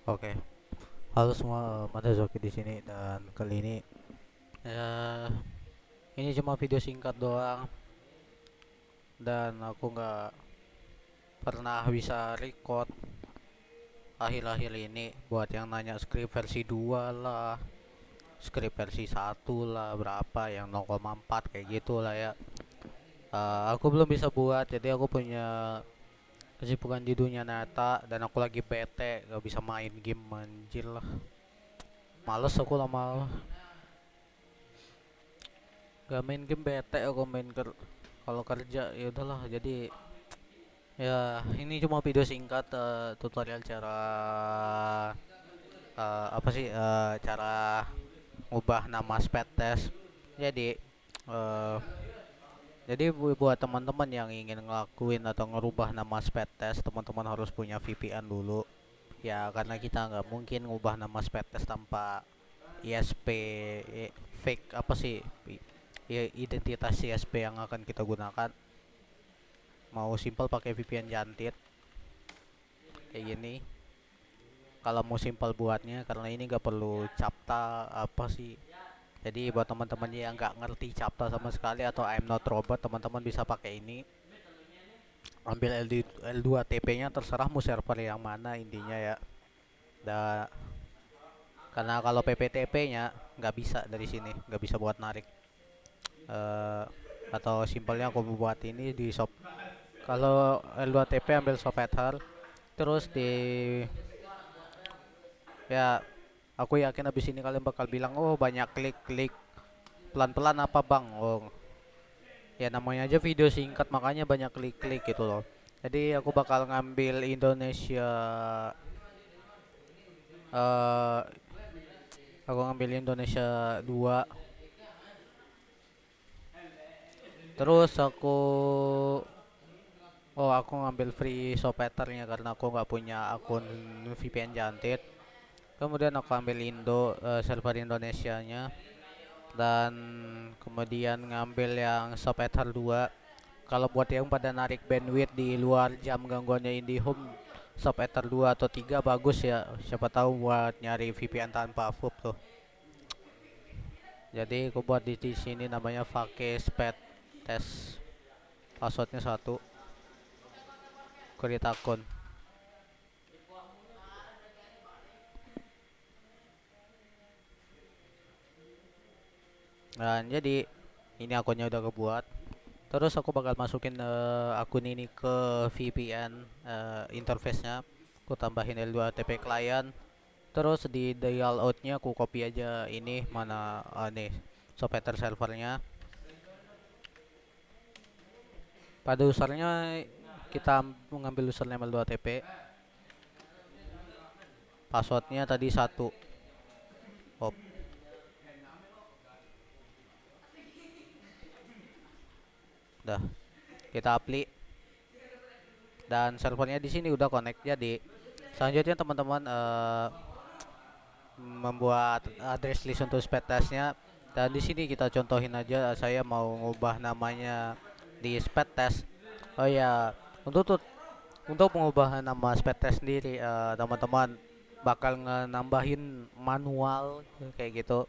Oke, halo semua, Mata Zoki di sini dan kali ini ya ini cuma video singkat doang dan aku nggak pernah bisa record akhir-akhir ini buat yang nanya skrip versi 2 lah, skrip versi 1 lah, berapa yang 0,4 kayak gitu lah ya. Aku belum bisa buat, jadi aku punya kesibukan di dunia nyata dan aku lagi bete gak bisa main game anjir lah. Males aku lama gak main game, bete aku kalau kerja ya udahlah. Jadi ya ini cuma video singkat, tutorial cara apa sih, cara ngubah nama sped test. Jadi eh, buat teman-teman yang ingin ngelakuin atau ngerubah nama sped test, teman-teman harus punya VPN dulu ya, karena kita nggak mungkin ngubah nama sped test tanpa ISP, fake apa sih, identitas ISP yang akan kita gunakan. Mau simpel pakai VPN jantit kayak gini. Kalau mau simpel buatnya, karena ini nggak perlu capta apa sih. Jadi buat teman-teman yang nggak ngerti capta sama sekali atau I'm not robot, teman-teman bisa pakai ini. Ambil L2 TP-nya, terserah mau server yang mana intinya ya. Da, karena kalau PPTP-nya nggak bisa dari sini, nggak bisa buat narik. Eh, atau simpelnya aku buat ini di shop. Kalau L2 TP ambil shop header, terus di ya, aku yakin abis ini kalian bakal bilang, oh banyak klik-klik, pelan-pelan apa bang? Oh, ya namanya aja video singkat, makanya banyak klik-klik gitu loh. Jadi aku bakal ngambil Indonesia, eh aku ngambil Indonesia 2. Terus aku ngambil free shopetternya karena aku nggak punya akun VPN jantit. Kemudian aku ambil server Indonesianya, dan kemudian ngambil yang shopether 2. Kalau buat yang pada narik bandwidth di luar jam gangguannya IndiHome, Ether 2 atau 3 bagus ya. Siapa tahu buat nyari VPN tanpa VPN tuh. Jadi aku buat di sini namanya pakai sped test. Passwordnya satu, create akun. Dan jadi ini akunnya udah kebuat. Terus aku bakal masukin akun ini ke VPN, interface-nya. Aku tambahin L2 TP client. Terus di dial out-nya aku copy aja ini mana, nih software servernya. Pada usernya kita mengambil username L2TP. Passwordnya tadi satu. Oh, udah kita apply dan servernya di sini udah connect. Jadi selanjutnya teman-teman membuat address list untuk speed testnya, dan di sini kita contohin aja saya mau ngubah namanya di speed test. Oh ya, untuk untuk mengubah nama speed test sendiri, teman-teman bakal nambahin manual kayak gitu,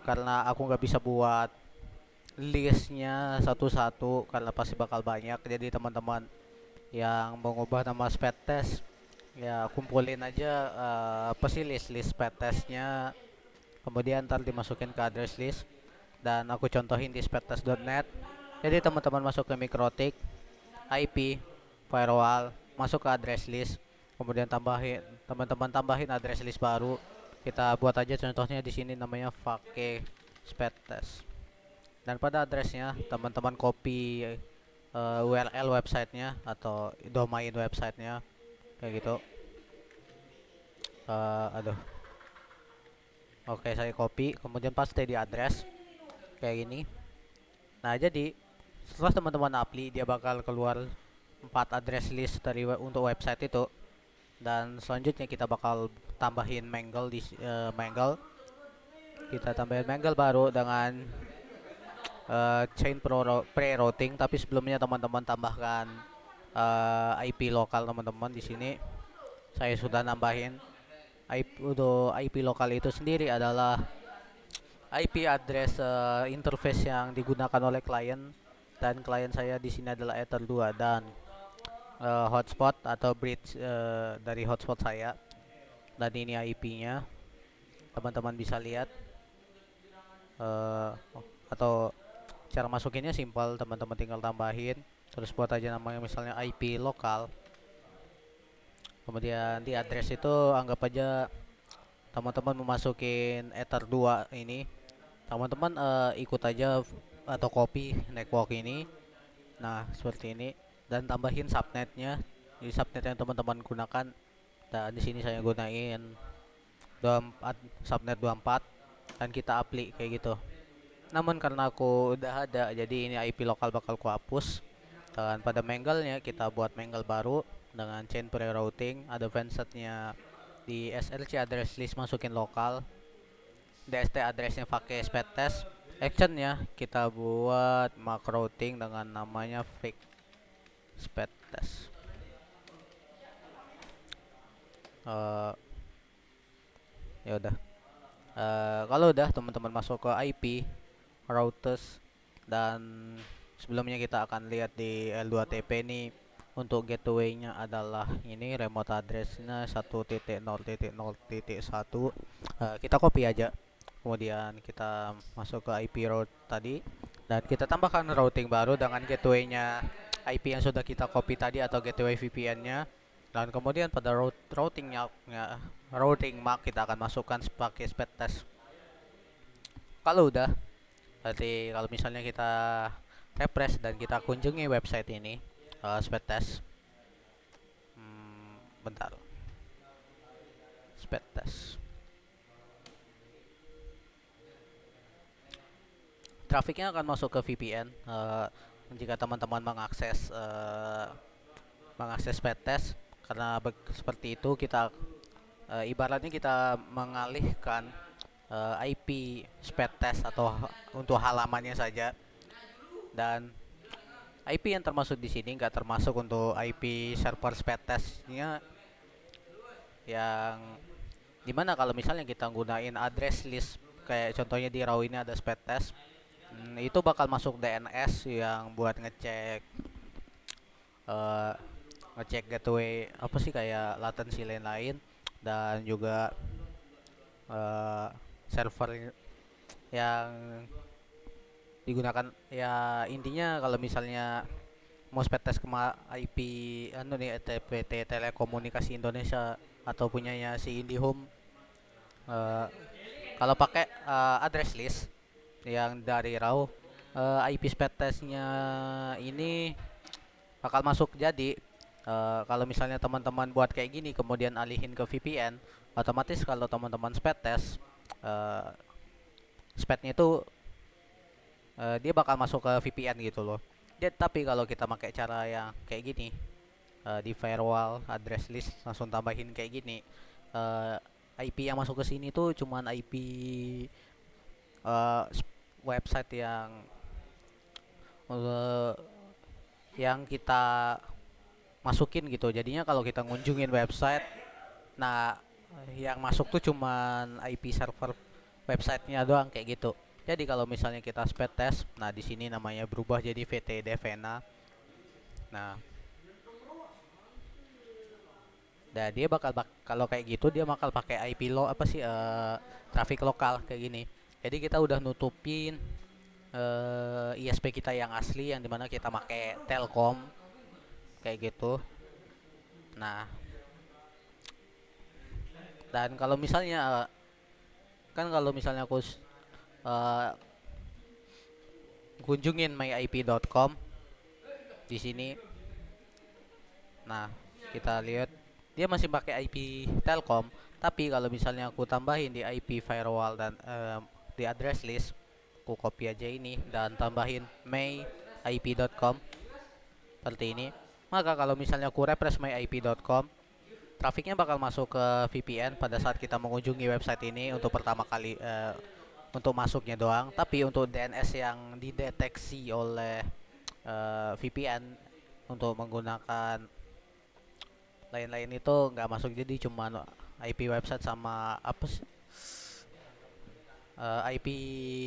karena aku nggak bisa buat listnya satu-satu karena pasti bakal banyak. Jadi teman-teman yang mau ngubah nama speed test ya kumpulin aja, apa sih, list-list speed testnya, kemudian ntar dimasukin ke address list, dan aku contohin di speedtest.net. Jadi teman-teman masuk ke mikrotik, IP, firewall, masuk ke address list, kemudian teman-teman tambahin address list baru. Kita buat aja contohnya di sini namanya pakai speed test. Dan pada addressnya teman-teman copy URL websitenya atau domain websitenya kayak gitu. Aduh, oke, saya copy kemudian paste di address kayak gini. Nah, jadi setelah teman-teman apply, dia bakal keluar 4 address list untuk website itu, dan selanjutnya kita bakal tambahin mangle di mangle. Kita tambahin mangle baru dengan chain pre-routing, tapi sebelumnya teman-teman tambahkan IP lokal teman-teman. Di sini saya sudah nambahin IP lokal itu sendiri adalah IP address interface yang digunakan oleh klien, dan klien saya di sini adalah Ether 2, dan hotspot atau bridge dari hotspot saya, dan ini IP-nya. Teman-teman bisa lihat, eh, atau cara masukinnya simpel, teman-teman tinggal tambahin terus buat aja namanya misalnya IP lokal. Kemudian di address itu anggap aja teman-teman memasukin Ether 2 ini. Teman-teman ikut aja atau copy network ini. Nah, seperti ini, dan tambahin subnetnya. Jadi subnet yang teman-teman gunakan, dan di sini saya gunain 24, subnet 24, dan kita apply kayak gitu. Namun karena aku udah ada, jadi ini IP lokal bakal ku hapus. Dan pada mangle-nya kita buat mangle baru dengan chain pre-routing, ada advanced-nya di SLC address list masukin lokal, DST address-nya pakai speed test, action-nya kita buat mark routing dengan namanya fake speed test. Ya udah. Kalau udah teman-teman masuk ke IP routers, dan sebelumnya kita akan lihat di L2TP ini. Untuk gateway-nya adalah ini, remote address-nya 1.0.0.1. Kita copy aja. Kemudian kita masuk ke IP route tadi, dan kita tambahkan routing baru dengan gateway-nya IP yang sudah kita copy tadi atau gateway VPN-nya. Dan kemudian pada routing mark kita akan masukkan pakai speed test. Kalau udah, berarti kalau misalnya kita refresh dan kita kunjungi website ini, speed test. Bentar. Speed test. Trafiknya akan masuk ke VPN. Jika teman-teman mengakses speed test, karena seperti itu kita ibaratnya kita mengalihkan IP speed test atau untuk halamannya saja, dan IP yang termasuk di sini nggak termasuk untuk IP server speed testnya, yang dimana kalau misalnya kita gunain address list kayak contohnya di raw ini ada speed test, itu bakal masuk DNS yang buat eh, ngecek gateway apa sih kayak latency lain-lain, dan juga eh, server yang digunakan. Ya intinya kalau misalnya mau speed test ke IP anu nih TPT Telekomunikasi Indonesia atau punyanya si IndiHome, eh, kalau pakai address list yang dari RAW, IP speed testnya ini bakal masuk. Jadi kalau misalnya teman-teman buat kayak gini kemudian alihin ke VPN, otomatis kalau teman-teman speed test, uh, speednya itu dia bakal masuk ke VPN gitu loh. Tapi kalau kita pakai cara yang kayak gini, di firewall address list langsung tambahin kayak gini, uh, IP yang masuk ke sini tuh cuman IP uh, website uh, yang kita masukin gitu. Jadinya kalau kita ngunjungin website, nah yang masuk tuh cuman IP server websitenya doang kayak gitu. Jadi kalau misalnya kita speed test, nah di sini namanya berubah jadi VT Devena. Nah, dia kalau kayak gitu dia bakal pakai IP apa sih, traffic lokal kayak gini. Jadi kita udah nutupin ISP kita yang asli, yang dimana kita pakai Telkom kayak gitu. Nah, dan kalau misalnya kan kalau misalnya aku uh, kunjungin myip.com di sini, nah kita lihat dia masih pakai IP Telkom. Tapi kalau misalnya aku tambahin di IP firewall dan di address list, aku copy aja ini dan tambahin myip.com seperti ini. Maka kalau misalnya aku refresh myip.com, trafiknya bakal masuk ke VPN pada saat kita mengunjungi website ini untuk pertama kali, untuk masuknya doang. Tapi untuk DNS yang dideteksi oleh VPN untuk menggunakan lain-lain itu nggak masuk, jadi cuma IP website sama apa sih, IP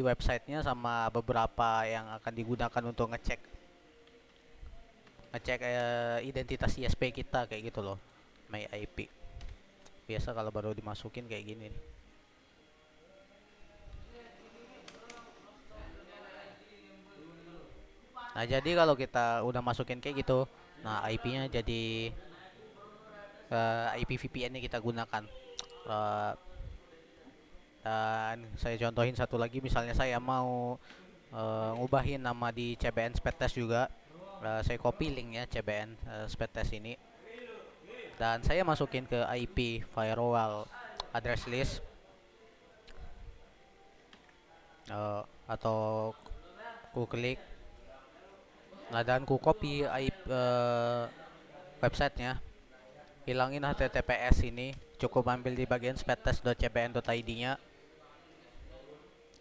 websitenya sama beberapa yang akan digunakan untuk ngecek ngecek identitas ISP kita kayak gitu loh, my IP. Biasa kalau baru dimasukin kayak gini nih. Nah, jadi kalau kita udah masukin kayak gitu, nah IP-nya jadi IP VPN-nya kita gunakan. Eh, dan saya contohin satu lagi, misalnya saya mau ngubahin nama di CBN Speedtest juga. Saya copy linknya CBN Speedtest ini, dan saya masukin ke IP firewall address list, atau ku klik, nah dan ku copy IP websitenya, hilangin HTTPS ini, cukup ambil di bagian speedtest.cbn.id nya,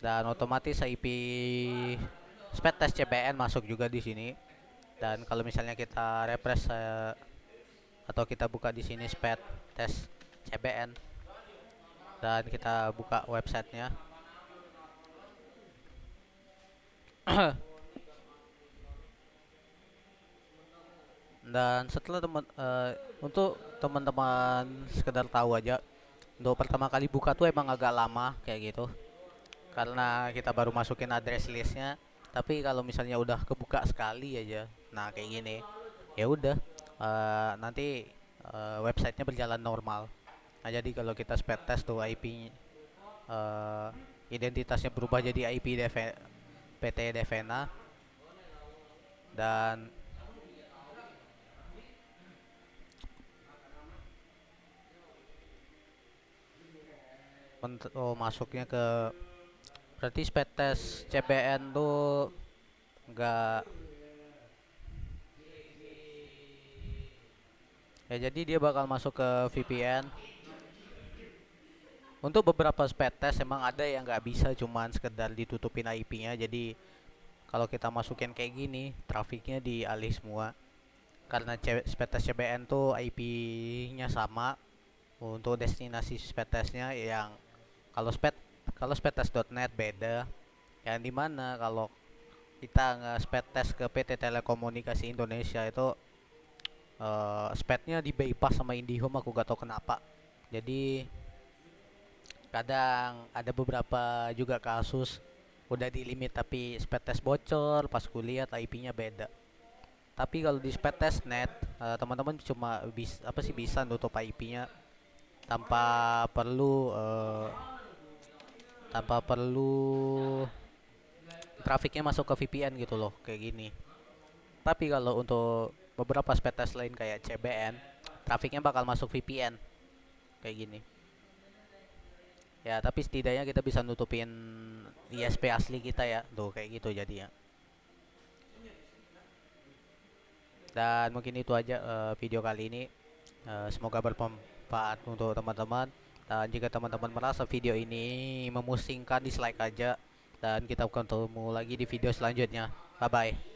dan otomatis IP speedtest CBN masuk juga di sini. Dan kalau misalnya kita refresh atau kita buka di sini speedtest CBN dan kita buka websitenya, dan setelah untuk teman-teman sekedar tahu aja, untuk pertama kali buka tuh emang agak lama kayak gitu karena kita baru masukin address listnya. Tapi kalau misalnya udah kebuka sekali aja, nah kayak gini, ya udah, nanti websitenya berjalan normal. Nah, jadi kalau kita speed test tuh IP identitasnya berubah jadi IP PT Devena, dan masuknya ke, berarti speed test CBN tuh enggak, ya jadi dia bakal masuk ke VPN. Untuk beberapa speed test emang ada yang nggak bisa, cuman sekedar ditutupin IP-nya. Jadi kalau kita masukin kayak gini, trafiknya dialih semua. Karena speed test CBN tuh IP-nya sama untuk destinasi speed testnya, yang kalau speed test.net beda. Yang dimana kalau kita nge-speed test ke PT Telekomunikasi Indonesia itu speednya di bypass sama IndiHome, aku gak tahu kenapa. Jadi kadang ada beberapa juga kasus udah di limit tapi speed test bocor, pas kulihat IP-nya beda. Tapi kalau di speed test net, teman-teman cuma bisa nutup IP-nya tanpa perlu tanpa perlu trafiknya masuk ke VPN gitu loh, kayak gini. Tapi kalau untuk beberapa speed test lain kayak CBN, trafiknya bakal masuk VPN kayak gini. Ya, tapi setidaknya kita bisa nutupin ISP asli kita ya, tuh kayak gitu jadinya. Dan mungkin itu aja video kali ini. Semoga bermanfaat untuk teman-teman. Dan jika teman-teman merasa video ini memusingkan, dislike aja. Dan kita ketemu lagi di video selanjutnya. Bye bye.